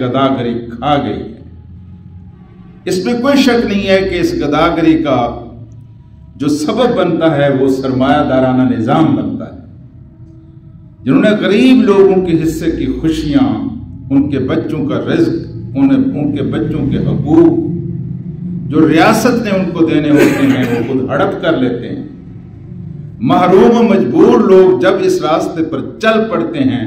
गदागरी खा गई है। इसमें कोई शक नहीं है कि इस गदागरी का जो सबब बनता है वो सरमायादाराना निज़ाम बनता है, जिन्होंने गरीब लोगों के हिस्से की खुशियां, उनके बच्चों का रिज्क, उनके बच्चों के हकूक जो रियासत ने उनको देने होते हैं वो खुद हड़प कर लेते हैं। महरूम और मजबूर लोग जब इस रास्ते पर चल पड़ते हैं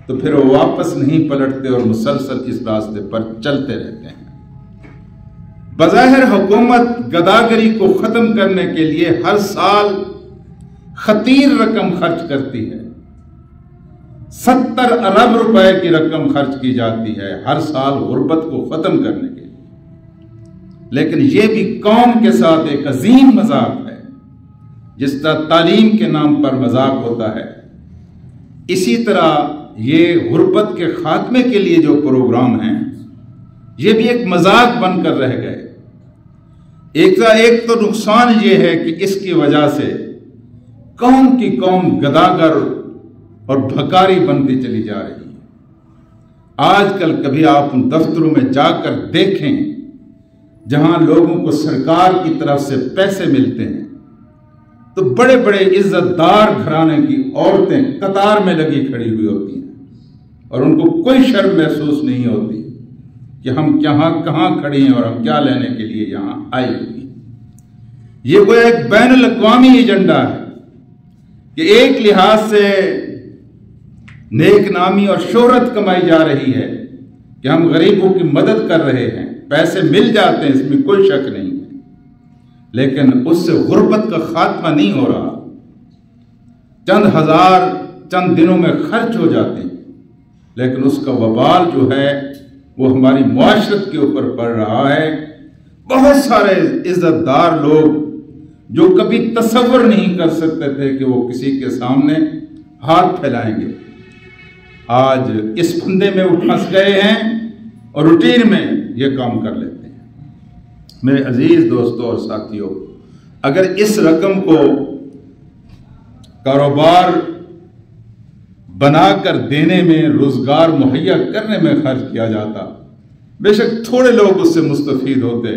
तो फिर वो वापस नहीं पलटते और मुसलसल इस रास्ते पर चलते रहते हैं। बज़ाहिर हुकूमत गदागरी को ख़त्म करने के लिए हर साल खतीर रकम खर्च करती है। 70 अरब रुपए की रकम खर्च की जाती है हर साल गुर्बत को ख़त्म करने के लिए। लेकिन यह भी कौम के साथ एक अजीम मजाक है। जिस तरह तालीम के नाम पर मजाक होता है, इसी तरह ये गुर्बत के खात्मे के लिए जो प्रोग्राम हैं ये भी एक मजाक बनकर रह गए। एक तो नुकसान ये है कि इसकी वजह से कौम की कौम गदागर और भकारी बनती चली जा रही है। आजकल कभी आप उन दफ्तरों में जाकर देखें जहां लोगों को सरकार की तरफ से पैसे मिलते हैं तो बड़े बड़े इज्जतदार घराने की औरतें कतार में लगी खड़ी हुई होती हैं और उनको कोई शर्म महसूस नहीं होती कि हम कहां खड़ी हैं और हम क्या लेने के लिए यहां आई हुई। ये वो एक बैनुल अक़वामी एजेंडा है कि एक लिहाज से नेक नामी और शोहरत कमाई जा रही है कि हम गरीबों की मदद कर रहे हैं, पैसे मिल जाते हैं, इसमें कोई शक नहीं है, लेकिन उससे गुर्बत का खात्मा नहीं हो रहा। चंद हजार चंद दिनों में खर्च हो जाते हैं, लेकिन उसका वबाल जो है वो हमारी मुआशरत के ऊपर पड़ रहा है। बहुत सारे इज्जतदार लोग जो कभी तसव्वुर नहीं कर सकते थे कि वो किसी के सामने हाथ फैलाएंगे, आज इस फंदे में वो फंस गए हैं और रूटीन में ये काम कर लेते हैं। मेरे अजीज दोस्तों और साथियों, अगर इस रकम को कारोबार बनाकर देने में, रोजगार मुहैया करने में खर्च किया जाता, बेशक थोड़े लोग उससे मुस्तफीद होते,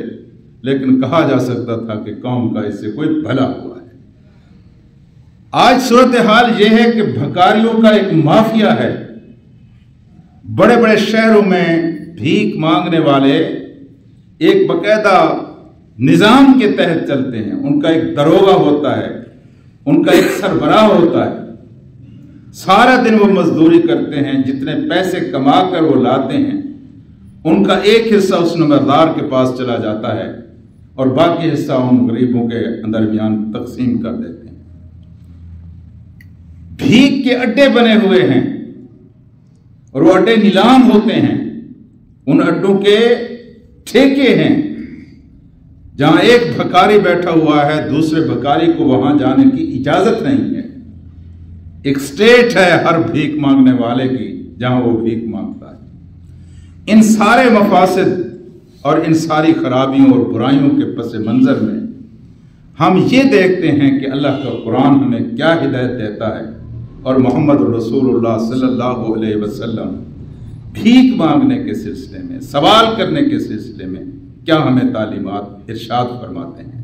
लेकिन कहा जा सकता था कि कौम का इससे कोई भला हुआ है। आज सूरत हाल यह है कि भकारियों का एक माफिया है। बड़े बड़े शहरों में भीख मांगने वाले एक बकायदा निजाम के तहत चलते हैं। उनका एक दरोगा होता है, उनका एक सरबराह होता है। सारा दिन वो मजदूरी करते हैं, जितने पैसे कमा कर वो लाते हैं उनका एक हिस्सा उस नंबरदार के पास चला जाता है और बाकी हिस्सा उन गरीबों के दरमियान तकसीम कर देते हैं। भीख के अड्डे बने हुए हैं और वो अड्डे नीलाम होते हैं। उन अड्डों के ठेके हैं जहां एक भकारी बैठा हुआ है, दूसरे भकारी को वहां जाने की इजाजत नहीं है। एक स्टेट है हर भीख मांगने वाले की जहां वो भीख मांगता है। इन सारे मफासिद और इन सारी खराबियों और बुराइयों के पस मंजर में हम ये देखते हैं कि अल्लाह का कुरान हमें क्या हिदायत देता है और मोहम्मद रसूलुल्लाह सल्लल्लाहु अलैहि वसल्लम भीख मांगने के सिलसिले में, सवाल करने के सिलसिले में क्या हमें तालीमात इरशाद फरमाते हैं।